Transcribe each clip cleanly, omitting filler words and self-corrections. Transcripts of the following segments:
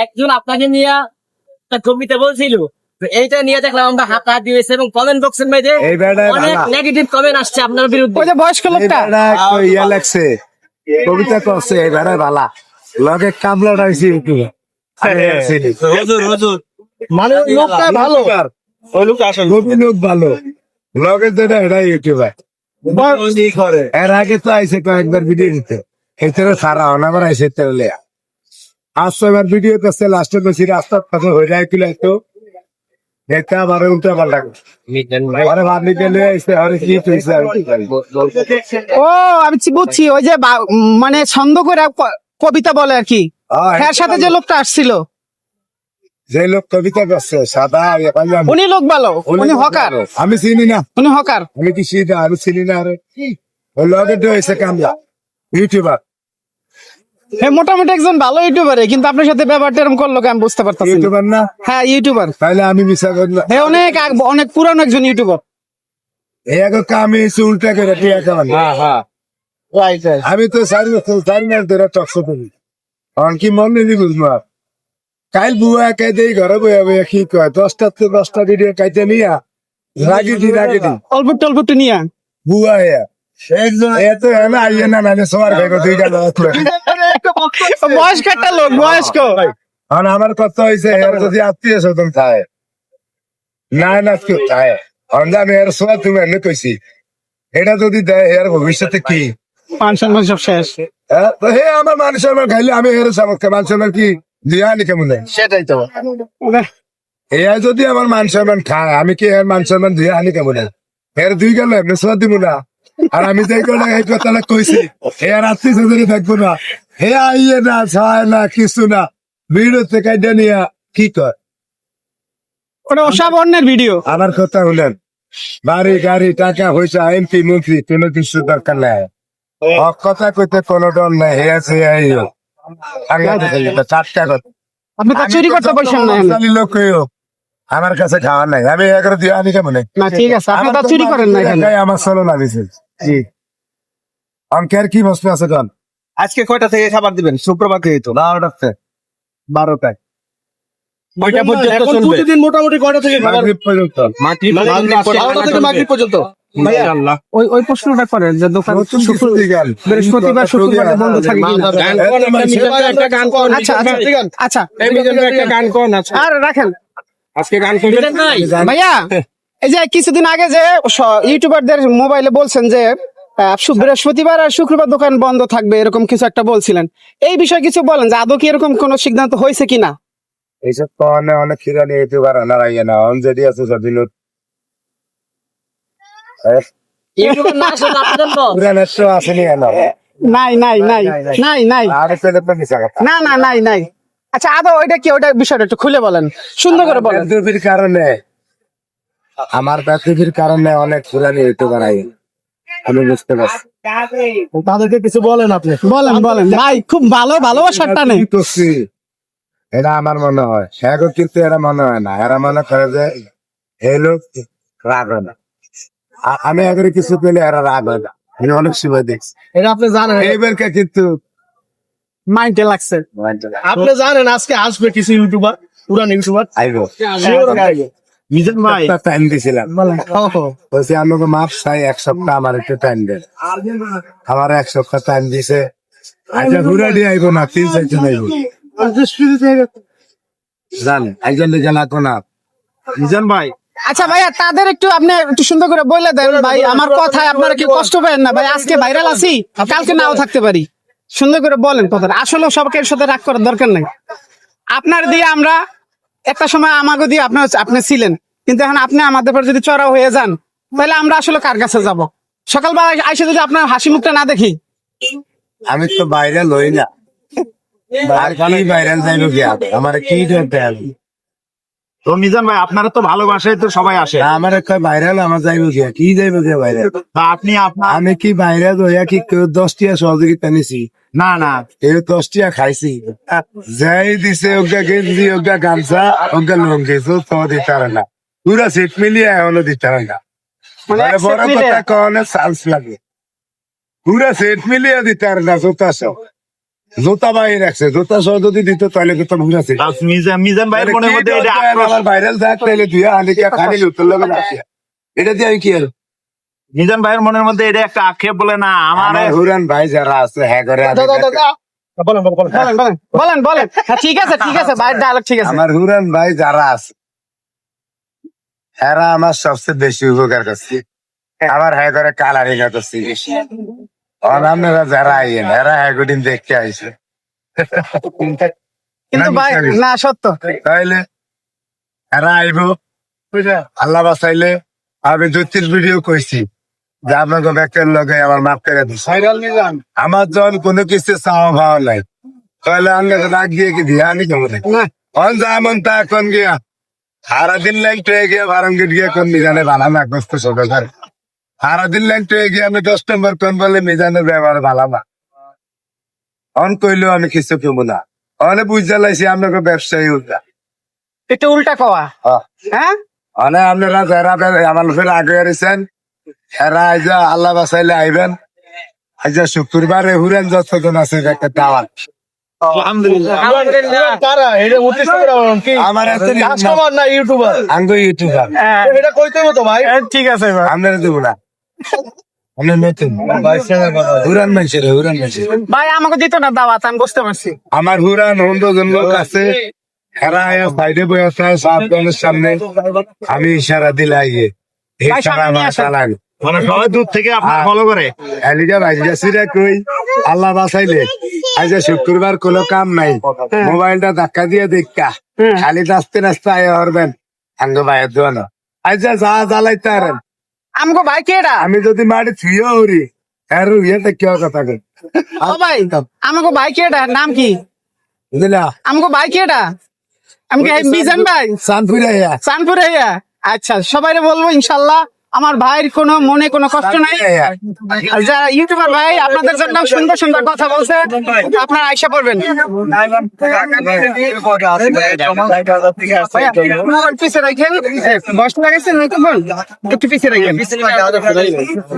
একজন আপনাকে নিয়ে একটা কবিতা বলছিল, তো এইটা নিয়ে দেখলাম আমরা হাত দিয়েছে এবং কমেন্ট বক্সের মধ্যে এই বেড়ায় অনেক ভালা। নেগেটিভ কমেন্ট আসছে আপনার বিরুদ্ধে। ওই যে বয়স্ক এই লোকটা বেড়া একটু ইয়া লাগছে কবিতা করছে এই বেড়ায় ভালা লগে কামলা রাইছি একটু মানে ওই লোকটা ভালো, ওই লোকটা আসলে গভীর লোক ভালো লগে যেটা এটা ইউটিউবার এর আগে তো আইসে কয়েকবার ভিডিও দিতে এছাড়া সারা অনাবার আইসে তেলে আজ তো এবার ভিডিও করছে লাস্টে বেশি রাস্তার পাশে হয়ে যায় কিলো একটু এটা আবার উল্টা পাল্টা আরে ভাবনি গেলে আইসে আরে কি তুইছে ও আমি বুঝছি ওই যে মানে ছন্দ করে কবিতা বলে আর কি এর সাথে যে লোকটা আসছিল যে লোক কবিতা করছে সাদা উনি লোক ভালো, উনি হকার, আমি চিনি না উনি হকার। আমি কি চিনি আমি চিনি না আরে ওই লগে হয়েছে কামলা ইউটিউবার হ্যাঁ মোটামুটি একজন ভালো ইউটিউবারে, কিন্তু আপনার সাথে ব্যাপারটা এরকম করলো কি আমি বুঝতে পারতাম না। ইউটিউবার না হ্যাঁ ইউটিউবার, তাহলে আমি মিশা করি না হ্যাঁ অনেক পুরানো একজন ইউটিউবার। এই আগে কামে এসে উল্টা করে টিয়া খাওয়ানি আমি তো 4 মাস ধরে টকশো করি কারণ কি মন নেই বুঝবো কাইল বুয়া কাইতে ঘরে বইয়া বইয়া কি কয় 10টা ভিডিও কাইতে নিয়া রাগি দি অল্প একটু নিয়ে বুয়া হইয়া এত না আইয়ে না মানে সবার ভাই দুই গেল বয়স্ক একটা লোক, বয়স্ক। আর আমার কথা হয়েছে এর যদি আত্মীয় স্বজন থাকে না কেউ থাকে আমি এর সবাই তুমি এনে কইছি এটা যদি দেয় এর ভবিষ্যতে কি পাঁচশন সব শেষ। তো হে আমার মানুষ আমার খাইলে আমি এর সামর্থ্য মানুষ আমার কি দিয়া নি কেমন সেটাই তো। এ যদি আমার মান সম্মান খায় আমি কি এর মান সম্মান দিয়া আনি কেমন এর দুই গেল এমনি সব দিব না আর আমি যাই করে এই কথাটা কইছি এর আত্মীয় স্বজনে থাকবো না হে আইয়ে না ছায় না কিছু না ভিডিও থেকে নিয়া কি কর ওটা সব অন্যের ভিডিও। আমার কথা হলেন বাড়ি গাড়ি টাকা পয়সা এমপি মন্ত্রী কোনো কিছু দরকার নাই হক কথা কইতে কোনো ডর নাই হে আছে চারটা কথা আপনি তো চুরি করতে বসেন না এখানে। লোক কইও আমার কাছে খাওয়ার নাই আমি এগারো দিয়ে আনি কেমন না ঠিক আছে, আপনি তো চুরি করেন না এখানে। আমার চলো লাগিছে জি অঙ্কের কি বস্তু আছে গান আজকে কয়টা থেকে খাবার দিবেন? শুক্রবার থেকে তো 12টায় কয়টা পর্যন্ত চলবে? প্রতিদিন মোটামুটি কয়টা থেকে খাবার? মাগরিব পর্যন্ত মাগরিব 12টা থেকে মাগরিব পর্যন্ত। ইনশাআল্লাহ। ওই প্রশ্নটা করেন যে দোকান বৃহস্পতিবার শুক্রবার বন্ধ থাকে কিনা। গান কোন একটা গান কোন আচ্ছা আচ্ছা এই জন্য একটা গান কোন আছে আর রাখেন আজকে গান করবেন নাই ভাইয়া। এই যে কিছুদিন আগে যে ইউটিউবারদের মোবাইলে বলছেন যে বৃহস্পতিবার আর শুক্রবার দোকান বন্ধ থাকবে, এরকম কিছু একটা বলছিলেন। এই বিষয়ে কিছু বলেন যে আদৌ কি এরকম কোন সিদ্ধান্ত হয়েছে কিনা। এইসব তো অনেক খিরানি ইউটিউবার আনার আইয়া না যদি আছে সদিন ইউটিউবার না আসলে আপনাদের তো পুরানের তো আসেনি কেন নাই আর ছেলে তো মিশা কথা নাই। আচ্ছা আদৌ ওইটা কি, ওইটা বিষয়টা একটু খুলে বলেন, সুন্দর করে বলেন। ব্যক্তির কারণে আমার ব্যক্তির কারণে অনেক পুরানি ইউটিউবার আই আমি বুঝতে পারছি তাদেরকে কিছু বলেন আপনি। বলেন ভাই, খুব ভালোবাসাটা নেই। কি করছি এটা আমার মনে হয় এখন কিন্তু এরা মনে হয় না এরা মনে করে যে এই লোক রাগ হয় না আমি আগে কিছু পেলে এরা রাগ হয় না আমি অনেক সময় দেখছি এটা আপনি জানেন, এইবারকে কিন্তু মাইন্ডে লাগছে। আপনি জানেন আজকে আসবে কিছু ইউটিউবার, পুরান ইউটিউবার আইবো মিজান ভাই। টাইম দিছিলাম বলছি আমাকে মাপ চাই 1 সপ্তাহ আমার একটু টাইম দেন আমার 1 সপ্তাহ টাইম দিছে আচ্ছা ঘুরে দিয়ে আইবো না 3-4 জন আইবো জান একজন লেগে লাগবো না মিজান ভাই আচ্ছা ভাইয়া, তাদের একটু আপনি একটু সুন্দর করে বলে দেন ভাই, আমার কথায় আপনারা কি কষ্ট পেন না ভাই। আজকে ভাইরাল আছি, কালকে নাও থাকতে পারি। সুন্দর করে বলেন কথাটা। আসলে সবকে সাথে রাগ করার দরকার নাই। আপনার দিয়ে আমরা একটা সময় আমাকে দিয়ে আপনি ছিলেন, কিন্তু এখন আপনি আমাদের পর যদি চড়া হয়ে যান তাহলে আমরা আসলে কার কাছে যাব? সকালবেলা আইসে যদি আপনার হাসি মুখটা না দেখি। আমি তো বাইরে লই না আর কি বাইরে যাইব কি আমার কি করতে হবে তো মিজান ভাই আপনারা তো ভালোবাসায় তো সবাই আসে, আমার একটা বাইরে আমার যাইব কি যাইব কি বাইরে তা আপনি আপনার আমি কি বাইরে হইয়া কি 10টিয়া সহযোগিতা নিছি না এই 10টিয়া খাইছি যাই দিছে ওগা গেঞ্জি ওগা গামছা ওগা লুঙ্গি তো দিতে পারে না পুরা সেট মিলিয়ে এখনো দিতে পারে না মানে মানে বড় কথা কনে চান্স লাগে পুরা সেট মিলিয়ে দিতে পারে না জোতা সব জুতা বাইরে রাখছে, জুতা সহ যদি দিত তাহলে কিন্তু ঘুরাছে মিজান ভাইয়ের মনের মধ্যে এটা আমার ভাইরাল থাক তাইলে তুই আনি কি খালি লুতুর লগে আসিয়া এটা দিয়ে আমি কি আর মিজান ভাইয়ের মনের মধ্যে এটা একটা আক্ষেপ বলে না আমার আমার হুরান ভাই যারা আছে হ্যাঁ করে বলেন বলেন বলেন। বলেন বলেন বলেন বলেন হ্যাঁ, ঠিক আছে ভাইয়ের ডায়লগ ঠিক আছে। আমার হুরান ভাই যারা আছে এরা আমার সবচেয়ে বেশি উপকার করছে, আমার হ্যাঁ করে কালারিং করছে। আপনারা যারা আইয়েন এরা হ্যাঁ দিন দেখতে আইসে কিন্তু ভাই না সত্য তাইলে এরা আইব আল্লাহ বাঁচাইলে। আমি 2-3 ভিডিও কইছি যে আপনাকে ব্যাকের লগে আমার মাফ করে দিচ্ছে। আমার যখন কোনো কিছু চাওয়া ভাওয়া নাই তাহলে আমি রাগ গিয়ে কি দিয়ে আনি কেমন অন যেমন তা এখন গিয়া সারাদিন লাইন ট্রে গিয়া ভারম গেট গিয়া কোন মিজানে ভালা না কষ্ট সকাল সারাদিন লাইন ট্রে গিয়ে আমি 10 নম্বর কোন বলে মিজানের ব্যবহার ভালা না অন কইলেও আমি কিছু কেমন না অনে বুঝতে লাইছি আপনাকে ব্যবসায়ী উল্টা একটু উল্টা কওয়া হ্যাঁ অনে আপনারা যারা আমার ফের আগে এসেছেন এরা আজ আল্লাহ বাসাইলে আইবেন। আজ শুক্রবারে হুরেন যতজন আছে একটা দাওয়াত আলহামদুলিল্লাহ। কারা এটা উদ্দেশ্য করে বলেন কি আমার এত কাস্টমার না ইউটিউবার? আঙ্গ ইউটিউবার এটা কইতে হবে তো ভাই। ঠিক আছে ভাই। আপনারা দেবো না আপনি নতুন হুরান মানুষের ভাই আমাকে দিত না দাওয়াত আমি বুঝতে পারছি। আমার হুরান 100 জন লোক আছে এরা সাইডে বয়ে আছে সাতজনের সামনে আমি ইশারা দিলে আইয়ে এই ভাই, সারা সামনে নিয়ে আমার আসেন। চালান মানে সবাই দূর থেকে আপনার হ্যাঁ। ফলো করে এলিগা ভাইজা সিরা কই আল্লাহ বাঁচাইলে আজ শুক্রবার কোনো কাম নাই মোবাইলটা ধাক্কা দিয়ে দেখা খালি নাচতে নাচতে আয় হরবেন আঙ্গ ভাইয়ের দোয়ান আজ যা জ্বালাইতে পারেন আমাকে ভাই কেডা আমি যদি মাটি থুয়ে হরি আর ইয়েতে কেউ কথা কই ও ভাই আমাকে ভাই কেডা নাম কি বুঝলা আমাকে ভাই কেডা আমি কি মিজান ভাই সানপুরে চানপুরে আচ্ছা সবাই বলবো ইনশাল্লাহ আমার ভাইয়ের কোনো মনে কোনো কষ্ট নাই। আর যারা ইউটিউবার ভাই আপনাদের জন্য সুন্দর সুন্দর কথা বলছে আপনারা আইসা পড়বেন। মোবাইল পিছে রাখেন বয়স লাগাইছেন হয়তো বল একটু পিছে রাখেন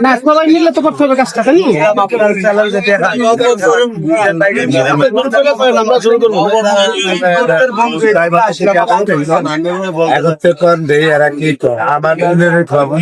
না সবাই মিললে তো করতে হবে কাজটা জানি আমরা শুরু করবো। একত্রে কোন দেই এরা কি কর আমার খবর